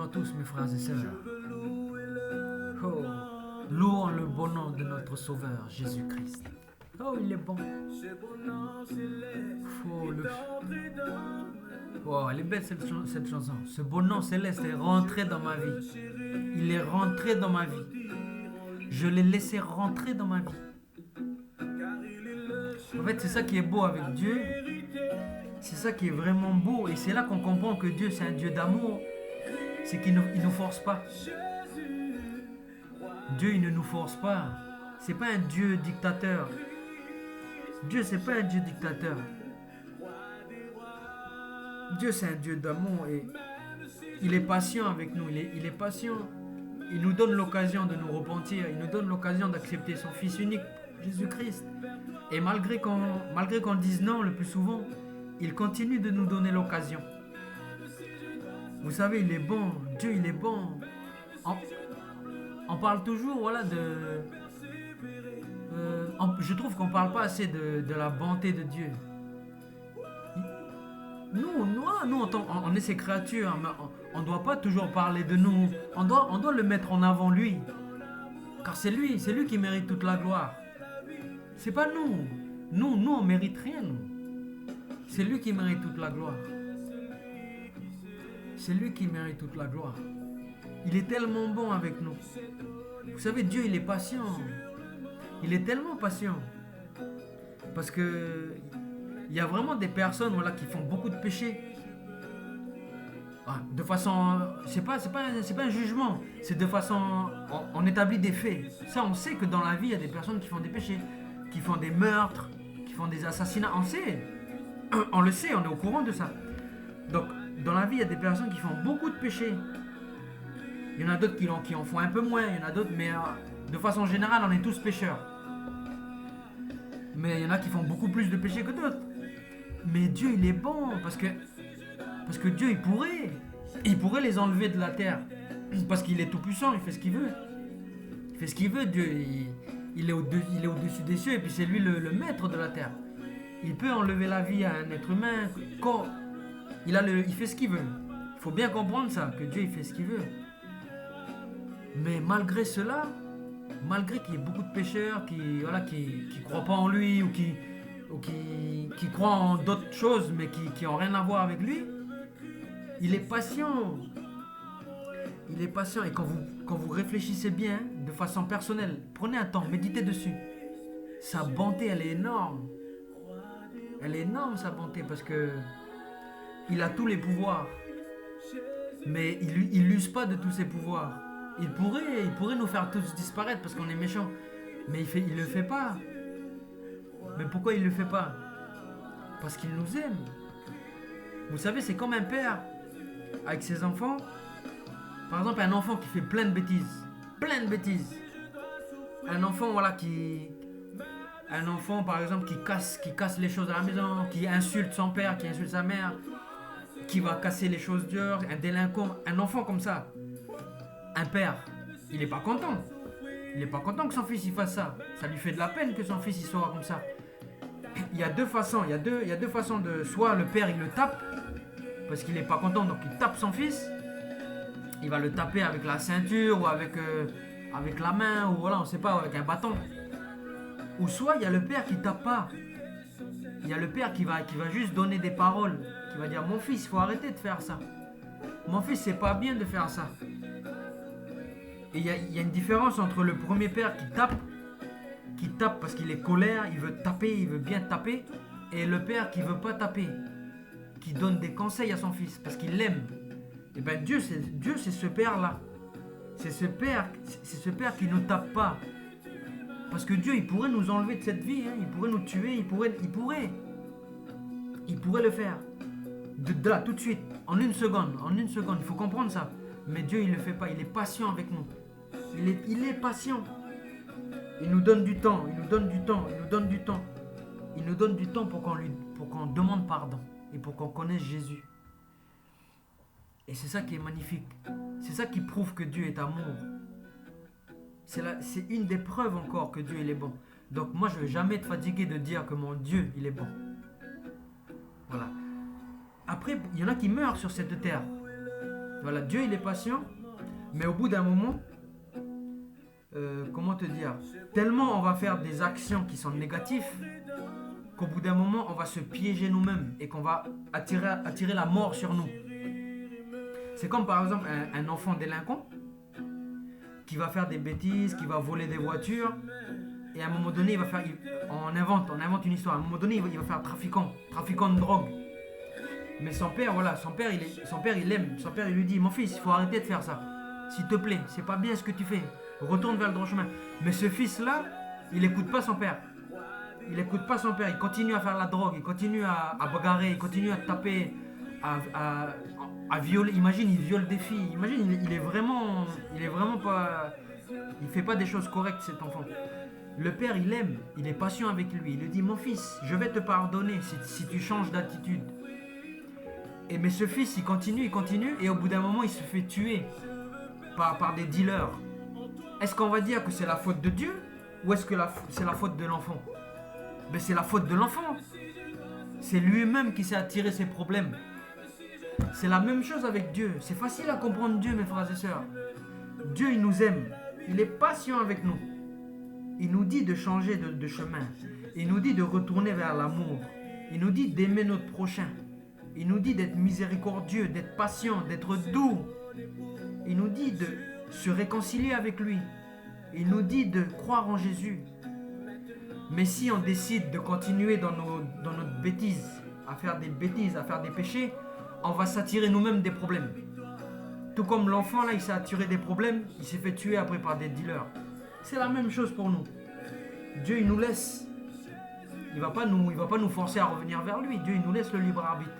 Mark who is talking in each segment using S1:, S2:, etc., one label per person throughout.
S1: à tous mes frères et sœurs. Oh, louons le bon nom de notre Sauveur Jésus-Christ. Oh, il est bon. Oh, oh, elle est belle cette chanson. Ce bon nom céleste est rentré dans ma vie. Il est rentré dans ma vie. Je l'ai laissé rentrer dans ma vie. En fait, c'est ça qui est beau avec Dieu. C'est ça qui est vraiment beau. Et c'est là qu'on comprend que Dieu, c'est un Dieu d'amour. C'est qu'il ne nous force pas. Dieu, il ne nous force pas. C'est pas un Dieu dictateur. Dieu, c'est pas un Dieu dictateur. Dieu, c'est un Dieu d'amour et il est patient avec nous. Il est patient. Il nous donne l'occasion de nous repentir. Il nous donne l'occasion d'accepter son Fils unique, Jésus-Christ. Et malgré qu'on dise non le plus souvent, il continue de nous donner l'occasion. Vous savez, il est bon. Dieu, il est bon. On parle toujours, voilà, je trouve qu'on parle pas assez de la bonté de Dieu. Nous on est ses créatures, mais on ne doit pas toujours parler de nous. On doit le mettre en avant, lui. Car c'est lui qui mérite toute la gloire. C'est pas nous. Nous, on mérite rien, nous. C'est lui qui mérite toute la gloire. C'est lui qui mérite toute la gloire. Il est tellement bon avec nous. Vous savez, Dieu, il est patient. Il est tellement patient. Parce que il y a vraiment des personnes, voilà, qui font beaucoup de péchés. De façon, c'est pas un jugement. C'est de façon, on établit des faits. Ça, on sait que dans la vie, il y a des personnes qui font des péchés, qui font des meurtres, qui font des assassinats. On sait. On le sait, on est au courant de ça. Donc, dans la vie, il y a des personnes qui font beaucoup de péchés. Il y en a d'autres qui en font un peu moins. Il y en a d'autres, mais de façon générale, on est tous pécheurs. Mais il y en a qui font beaucoup plus de péchés que d'autres. Mais Dieu, il est bon, parce que Dieu, il pourrait les enlever de la terre. Parce qu'il est tout puissant, il fait ce qu'il veut. Il fait ce qu'il veut, Dieu. Il est au-dessus des cieux, et puis c'est lui le maître de la terre. Il peut enlever la vie à un être humain. Il fait ce qu'il veut. Il faut bien comprendre ça, que Dieu, il fait ce qu'il veut. Mais malgré cela, malgré qu'il y ait beaucoup de pécheurs qui croient pas en lui ou qui croient en d'autres choses mais qui n'ont rien à voir avec lui, il est patient. Il est patient. Et quand vous réfléchissez bien, de façon personnelle, prenez un temps, méditez dessus. Sa bonté, elle est énorme. Elle est énorme, sa bonté, parce que il a tous les pouvoirs. Mais il n'use pas de tous ses pouvoirs. Il pourrait nous faire tous disparaître parce qu'on est méchants. Mais il le fait pas. Mais pourquoi il le fait pas? Parce qu'il nous aime. Vous savez, c'est comme un père avec ses enfants. Par exemple, un enfant qui fait plein de bêtises. Plein de bêtises. Un enfant, voilà, un enfant, par exemple, qui casse les choses à la maison, qui insulte son père, qui insulte sa mère, qui va casser les choses dehors, un délinquant, un enfant comme ça. Un père, il n'est pas content. Il n'est pas content que son fils il fasse ça. Ça lui fait de la peine que son fils il soit comme ça. Il y a deux façons. Il y a deux façons de. Soit le père il le tape parce qu'il n'est pas content, donc il tape son fils. Il va le taper avec la ceinture ou avec la main ou voilà, on sait pas, avec un bâton. Ou soit il y a le père qui tape pas. Il y a le père qui va juste donner des paroles, qui va dire mon fils, il faut arrêter de faire ça. Mon fils, c'est pas bien de faire ça. Et il y a une différence entre le premier père qui tape parce qu'il est colère, il veut taper, il veut bien taper, et le père qui veut pas taper, qui donne des conseils à son fils parce qu'il l'aime. Et bien Dieu c'est ce père-là. C'est ce père qui ne nous tape pas. Parce que Dieu, il pourrait nous enlever de cette vie, hein, il pourrait nous tuer, il pourrait le faire. De là, tout de suite, en une seconde, il faut comprendre ça. Mais Dieu, il le fait pas, il est patient avec nous. Il est patient. Il nous donne du temps, il nous donne du temps pour qu'on demande pardon et pour qu'on connaisse Jésus. Et c'est ça qui est magnifique. C'est ça qui prouve que Dieu est amour. C'est une des preuves encore que Dieu il est bon. Donc moi je ne vais jamais être fatigué de dire que mon Dieu il est bon. Voilà. Après, il y en a qui meurent sur cette terre. Voilà, Dieu il est patient, mais au bout d'un moment, comment te dire, tellement on va faire des actions qui sont négatives qu'au bout d'un moment on va se piéger nous-mêmes et qu'on va attirer la mort sur nous. C'est comme par exemple un enfant délinquant qui va faire des bêtises, qui va voler des voitures, et à un moment donné on invente une histoire. À un moment donné il va faire trafiquant de drogue. Mais son père il l'aime. Son père il lui dit, mon fils, il faut arrêter de faire ça. S'il te plaît, c'est pas bien ce que tu fais. Retourne vers le droit chemin. Mais ce fils-là, il n'écoute pas son père. Il n'écoute pas son père. Il continue à faire la drogue, il continue à bagarrer, il continue à taper, à violer. Imagine, il viole des filles. Imagine, il est vraiment pas. Il fait pas des choses correctes, cet enfant. Le père, il l'aime, il est patient avec lui. Il lui dit, mon fils, je vais te pardonner si tu changes d'attitude. Mais ce fils, il continue, et au bout d'un moment, il se fait tuer par des dealers. Est-ce qu'on va dire que c'est la faute de Dieu ou est-ce que c'est la faute de l'enfant? Ben c'est la faute de l'enfant. C'est lui-même qui s'est attiré ses problèmes. C'est la même chose avec Dieu. C'est facile à comprendre Dieu, mes frères et sœurs. Dieu, il nous aime. Il est patient avec nous. Il nous dit de changer de chemin. Il nous dit de retourner vers l'amour. Il nous dit d'aimer notre prochain. Il nous dit d'être miséricordieux, d'être patient, d'être doux. Il nous dit de se réconcilier avec lui. Il nous dit de croire en Jésus. Mais si on décide de continuer dans notre bêtise, à faire des bêtises, à faire des péchés, on va s'attirer nous-mêmes des problèmes. Tout comme l'enfant là, il s'est attiré des problèmes, il s'est fait tuer après par des dealers. C'est la même chose pour nous. Dieu, il nous laisse. Il va pas nous forcer à revenir vers lui. Dieu, il nous laisse le libre arbitre.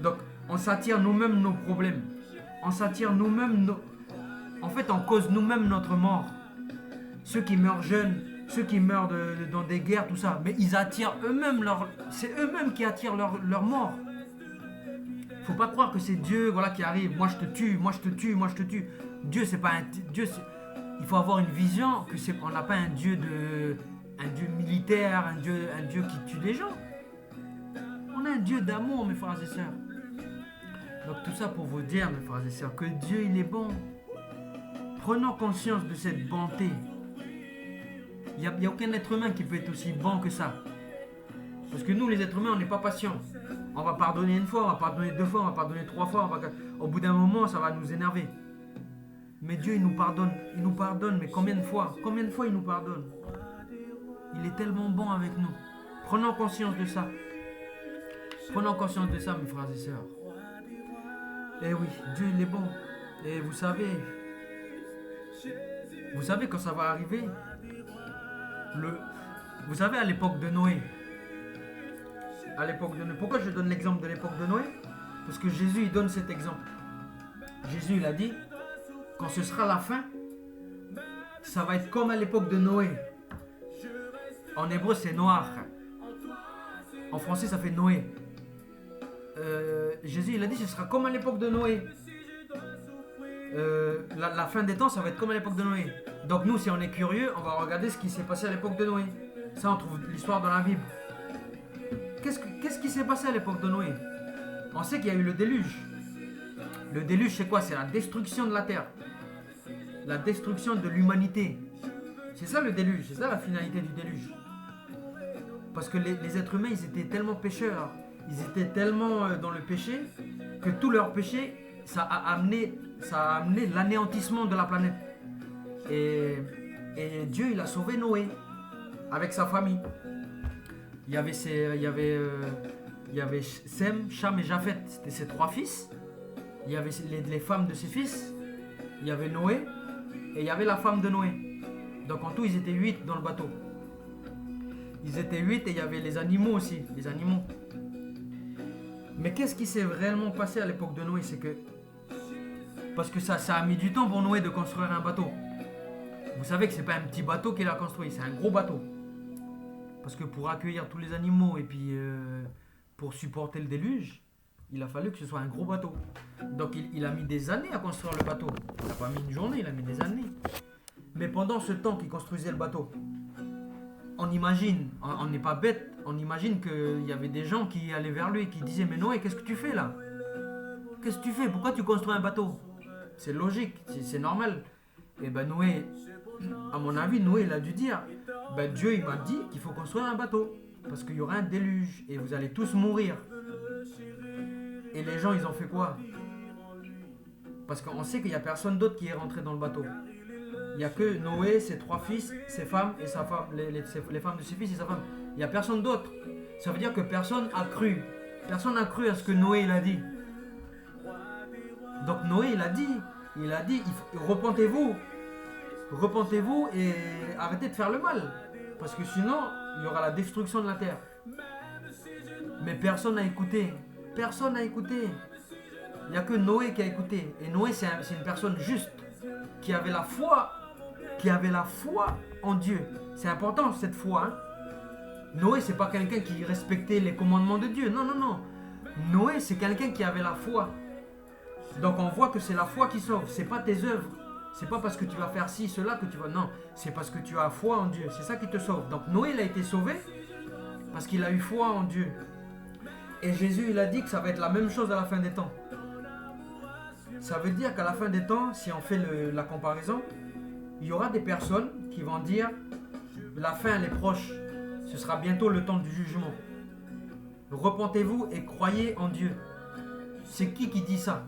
S1: Donc, on s'attire nous-mêmes nos problèmes. On s'attire nous-mêmes En fait, on cause nous-mêmes notre mort. Ceux qui meurent jeunes, ceux qui meurent dans des guerres, tout ça. Mais ils attirent eux-mêmes c'est eux-mêmes qui attirent leur mort. Faut pas croire que c'est Dieu qui arrive. Moi, je te tue, moi, je te tue, moi, je te tue. Dieu, c'est pas un... Dieu, il faut avoir une vision on n'a pas un Dieu militaire, un Dieu qui tue des gens. On a un Dieu d'amour, mes frères et sœurs. Donc tout ça pour vous dire, mes frères et sœurs, que Dieu, il est bon. Prenons conscience de cette bonté. Il n'y a aucun être humain qui peut être aussi bon que ça. Parce que nous, les êtres humains, on n'est pas patients. On va pardonner une fois, on va pardonner deux fois, on va pardonner trois fois. Au bout d'un moment, ça va nous énerver. Mais Dieu, il nous pardonne, mais combien de fois il nous pardonne? Il est tellement bon avec nous. Prenons conscience de ça. Prenons conscience de ça, mes frères et sœurs. Eh oui, Dieu, il est bon. Et vous savez quand ça va arriver, vous savez, à l'époque de Noé. Pourquoi je donne l'exemple de l'époque de Noé? Parce que Jésus, il donne cet exemple. Jésus, il a dit, quand ce sera la fin, ça va être comme à l'époque de Noé. En hébreu, c'est Noach. En français, ça fait Noé. Jésus, il a dit, ce sera comme à l'époque de Noé. La fin des temps, ça va être comme à l'époque de Noé. Donc nous, si on est curieux, on va regarder ce qui s'est passé à l'époque de Noé. Ça, on trouve l'histoire dans la Bible. Qu'est-ce qui s'est passé à l'époque de Noé? On sait qu'il y a eu le déluge. Le déluge, c'est quoi? C'est la destruction de la terre. La destruction de l'humanité. C'est ça le déluge, c'est ça la finalité du déluge. Parce que les êtres humains, ils étaient tellement pécheurs, ils étaient tellement dans le péché, que tout leur péché, ça a amené l'anéantissement de la planète. Et Dieu, il a sauvé Noé avec sa famille. Il y avait Sem, Cham et Japhet, c'était ses trois fils. Il y avait les femmes de ses fils. Il y avait Noé et il y avait la femme de Noé. Donc en tout, ils étaient 8 dans le bateau. Ils étaient 8 et il y avait les animaux aussi, les animaux. Mais qu'est-ce qui s'est réellement passé à l'époque de Noé? C'est que... Parce que ça a mis du temps pour Noé de construire un bateau. Vous savez que c'est pas un petit bateau qu'il a construit, c'est un gros bateau. Parce que pour accueillir tous les animaux et puis pour supporter le déluge, il a fallu que ce soit un gros bateau. Donc il a mis des années à construire le bateau. Il n'a pas mis une journée, il a mis des années. Mais pendant ce temps qu'il construisait le bateau, on imagine, on n'est pas bête, on imagine qu'il y avait des gens qui allaient vers lui et qui disaient « Mais Noé, qu'est-ce que tu fais là? qu'est-ce que tu fais? Pourquoi tu construis un bateau? C'est logique, c'est normal. Et ben Noé, à mon avis, Noé il a dû dire, ben Dieu il m'a dit qu'il faut construire un bateau. Parce qu'il y aura un déluge et vous allez tous mourir. Et les gens ils ont fait quoi? Parce qu'on sait qu'il n'y a personne d'autre qui est rentré dans le bateau. Il n'y a que Noé, ses 3 fils, ses femmes et sa femme, les femmes de ses fils et sa femme. Il n'y a personne d'autre. Ça veut dire que personne n'a cru. Personne n'a cru à ce que Noé il a dit. Donc Noé il a dit, repentez-vous. Repentez-vous et arrêtez de faire le mal. Parce que sinon, il y aura la destruction de la terre. Mais personne n'a écouté. Personne n'a écouté. Il n'y a que Noé qui a écouté. Et Noé c'est une personne juste. Qui avait la foi en Dieu. C'est important cette foi. Hein. Noé, c'est pas quelqu'un qui respectait les commandements de Dieu. Non, non, non. Noé, c'est quelqu'un qui avait la foi. Donc on voit que c'est la foi qui sauve. C'est pas tes œuvres. C'est pas parce que tu vas faire ci, cela que tu vas... Non, c'est parce que tu as foi en Dieu. C'est ça qui te sauve. Donc Noé, il a été sauvé parce qu'il a eu foi en Dieu. Et Jésus, il a dit que ça va être la même chose à la fin des temps. Ça veut dire qu'à la fin des temps, si on fait la comparaison, il y aura des personnes qui vont dire la fin elle est proche, ce sera bientôt le temps du jugement. Repentez-vous et croyez en Dieu. C'est qui dit ça?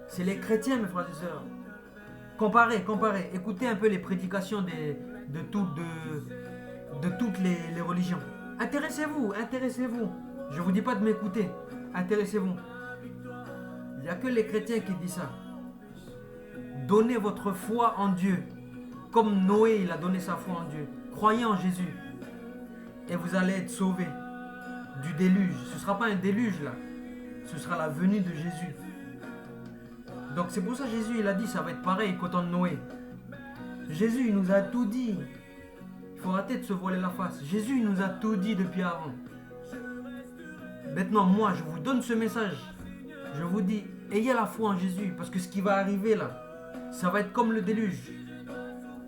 S1: C'est les chrétiens, mes frères et sœurs. Comparez, écoutez un peu les prédications de toutes les religions. Intéressez-vous. Je ne vous dis pas de m'écouter, intéressez-vous. Il n'y a que les chrétiens qui disent ça. Donnez votre foi en Dieu. Comme Noé, il a donné sa foi en Dieu. Croyez en Jésus. Et vous allez être sauvés du déluge. Ce ne sera pas un déluge là. Ce sera la venue de Jésus. Donc c'est pour ça que Jésus, il a dit, ça va être pareil qu'au temps de Noé. Jésus, il nous a tout dit. Il faut arrêter de se voiler la face. Jésus, il nous a tout dit depuis avant. Maintenant, moi, je vous donne ce message. Je vous dis, ayez la foi en Jésus, parce que ce qui va arriver là, ça va être comme le déluge.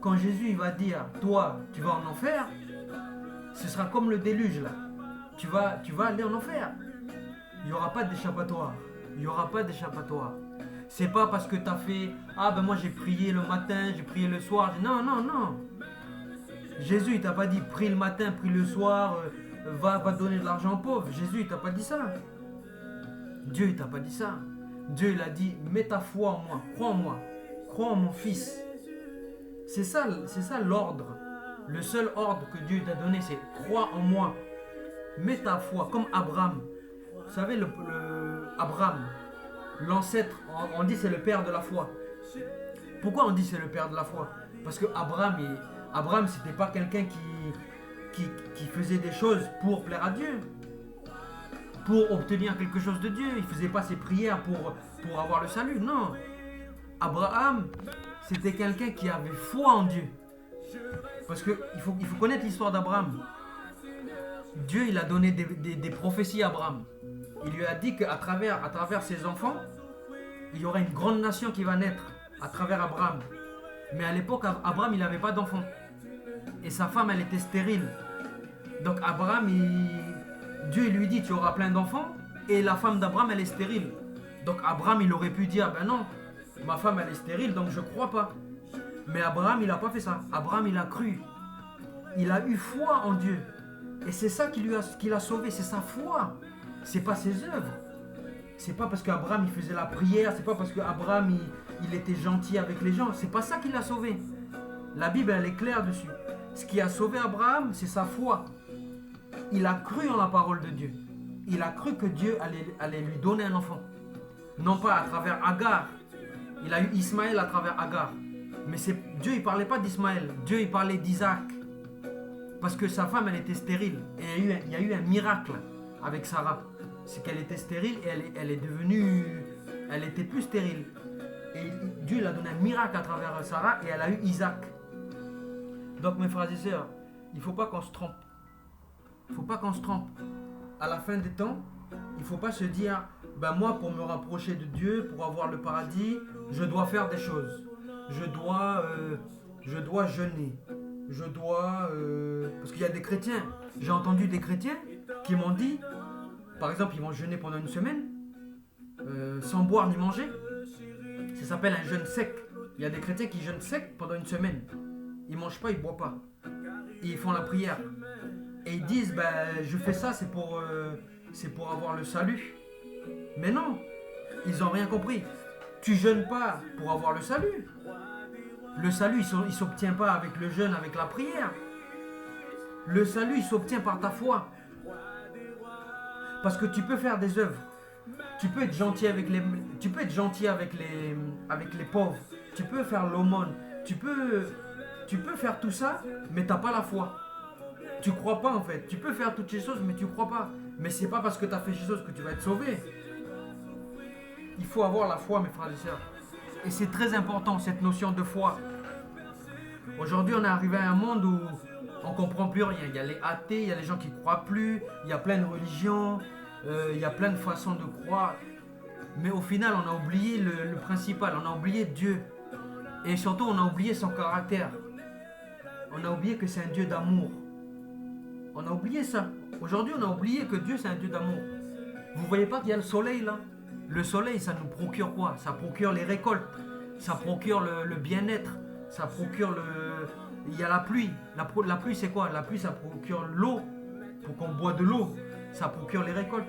S1: Quand Jésus il va dire, toi, tu vas en enfer, ce sera comme le déluge là. Tu vas aller en enfer. Il n'y aura pas d'échappatoire. Il n'y aura pas d'échappatoire. C'est pas parce que tu as fait, ah ben moi j'ai prié le matin, j'ai prié le soir. Non. Jésus il t'a pas dit, prie le matin, prie le soir, va donner de l'argent aux pauvres. Jésus il t'a pas dit ça. Dieu il t'a pas dit ça. Dieu il a dit, mets ta foi en moi, crois en mon fils. C'est ça l'ordre. Le seul ordre que Dieu t'a donné, c'est crois en moi. Mets ta foi, comme Abraham. Vous savez, Abraham, l'ancêtre, on dit c'est le père de la foi. Pourquoi on dit c'est le père de la foi? Parce que Abraham c'était pas quelqu'un qui faisait des choses pour plaire à Dieu, pour obtenir quelque chose de Dieu. Il faisait pas ses prières pour avoir le salut. Non. Abraham, c'était quelqu'un qui avait foi en Dieu. Parce qu'il faut connaître l'histoire d'Abraham. Dieu, il a donné des prophéties à Abraham. Il lui a dit qu'à travers ses enfants, il y aura une grande nation qui va naître à travers Abraham. Mais à l'époque, Abraham, il n'avait pas d'enfants. Et sa femme, elle était stérile. Donc Abraham, Dieu il lui dit, tu auras plein d'enfants. Et la femme d'Abraham, elle est stérile. Donc Abraham, il aurait pu dire, ben non, ma femme, elle est stérile, donc je ne crois pas. Mais Abraham, il n'a pas fait ça. Abraham, il a cru. Il a eu foi en Dieu. Et c'est ça qui l'a sauvé, c'est sa foi. C'est pas ses œuvres. C'est pas parce qu'Abraham il faisait la prière, c'est pas parce qu'Abraham il était gentil avec les gens, c'est pas ça qui l'a sauvé. La Bible elle est claire dessus. Ce qui a sauvé Abraham, c'est sa foi. Il a cru en la parole de Dieu. Il a cru que Dieu allait lui donner un enfant. Non pas à travers Agar. Il a eu Ismaël à travers Agar. Mais Dieu il parlait pas d'Ismaël, Dieu il parlait d'Isaac. Parce que sa femme elle était stérile. Et il y a eu un miracle avec Sarah. C'est qu'elle était stérile et elle était plus stérile. Et Dieu il a donné un miracle à travers Sarah et elle a eu Isaac. Donc mes frères et sœurs, il ne faut pas qu'on se trompe. Il ne faut pas qu'on se trompe. À la fin des temps, il ne faut pas se dire, ben moi pour me rapprocher de Dieu, pour avoir le paradis, je dois faire des choses. Je dois jeûner. Je dois... Parce qu'il y a des chrétiens. J'ai entendu des chrétiens qui m'ont dit, par exemple, ils vont jeûner pendant une semaine. sans boire ni manger. Ça s'appelle un jeûne sec. Il y a des chrétiens qui jeûnent sec pendant une semaine. Ils ne mangent pas, ils ne boivent pas. Et ils font la prière. Et ils disent, je fais ça, c'est pour avoir le salut. Mais non, ils n'ont rien compris. Tu jeûnes pas pour avoir le salut. Le salut, il ne s'obtient pas avec le jeûne, avec la prière. Le salut, il s'obtient par ta foi. Parce que tu peux faire des œuvres. Tu peux être gentil avec les pauvres. Tu peux faire l'aumône. Tu peux faire tout ça, mais tu n'as pas la foi. Tu crois pas en fait. Tu peux faire toutes ces choses, mais tu crois pas. Mais c'est pas parce que tu as fait ces choses que tu vas être sauvé. Il faut avoir la foi, mes frères et sœurs. Et c'est très important, cette notion de foi. Aujourd'hui, on est arrivé à un monde où on comprend plus rien. Il y a les athées, il y a les gens qui croient plus, il y a plein de religions, il y a plein de façons de croire. Mais au final, on a oublié le principal, on a oublié Dieu. Et surtout, on a oublié son caractère. On a oublié que c'est un Dieu d'amour. On a oublié ça. Aujourd'hui, on a oublié que Dieu, c'est un Dieu d'amour. Vous voyez pas qu'il y a le soleil là? Le soleil, ça nous procure quoi? Ça procure les récoltes. Ça procure le bien-être. Ça procure le... Il y a la pluie. La pluie, c'est quoi? La pluie, ça procure l'eau. Pour qu'on boit de l'eau. Ça procure les récoltes.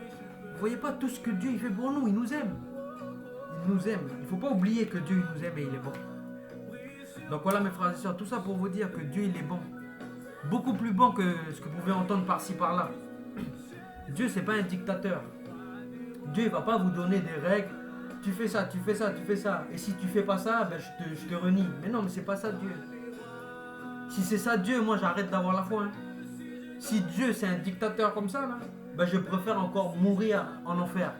S1: Vous voyez pas tout ce que Dieu il fait pour nous? Il nous aime. Il nous aime. Il ne faut pas oublier que Dieu il nous aime et il est bon. Donc voilà mes frères et sœurs, tout ça pour vous dire que Dieu il est bon. Beaucoup plus bon que ce que vous pouvez entendre par-ci par-là. Dieu c'est pas un dictateur. Dieu il va pas vous donner des règles. Tu fais ça, tu fais ça, tu fais ça. Et si tu fais pas ça, je te renie. Mais non, mais c'est pas ça Dieu. Si c'est ça Dieu, moi j'arrête d'avoir la foi. Hein. Si Dieu c'est un dictateur comme ça, là, je préfère encore mourir en enfer.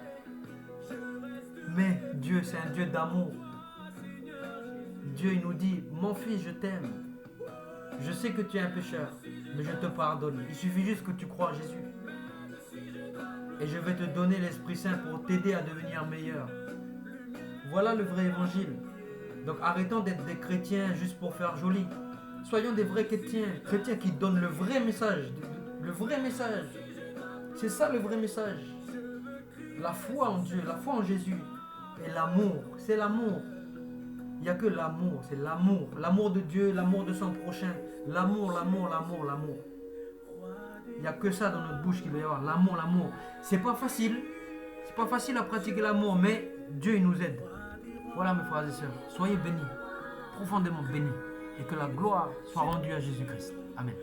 S1: Mais Dieu c'est un Dieu d'amour. Dieu il nous dit, mon fils je t'aime. Je sais que tu es un pécheur, mais je te pardonne. Il suffit juste que tu crois en Jésus. Et je vais te donner l'Esprit Saint pour t'aider à devenir meilleur. Voilà le vrai évangile. Donc arrêtons d'être des chrétiens juste pour faire joli. Soyons des vrais chrétiens, chrétiens qui donnent le vrai message. Le vrai message. C'est ça le vrai message. La foi en Dieu, la foi en Jésus. Et l'amour, c'est l'amour. Il n'y a que l'amour, c'est l'amour. L'amour de Dieu, l'amour de son prochain. L'amour, l'amour, l'amour, l'amour. Il n'y a que ça dans notre bouche qu'il doit y avoir. L'amour, l'amour. C'est pas facile. C'est pas facile à pratiquer l'amour, mais Dieu il nous aide. Voilà mes frères et sœurs. Soyez bénis, profondément bénis. Et que la gloire soit rendue à Jésus-Christ. Amen.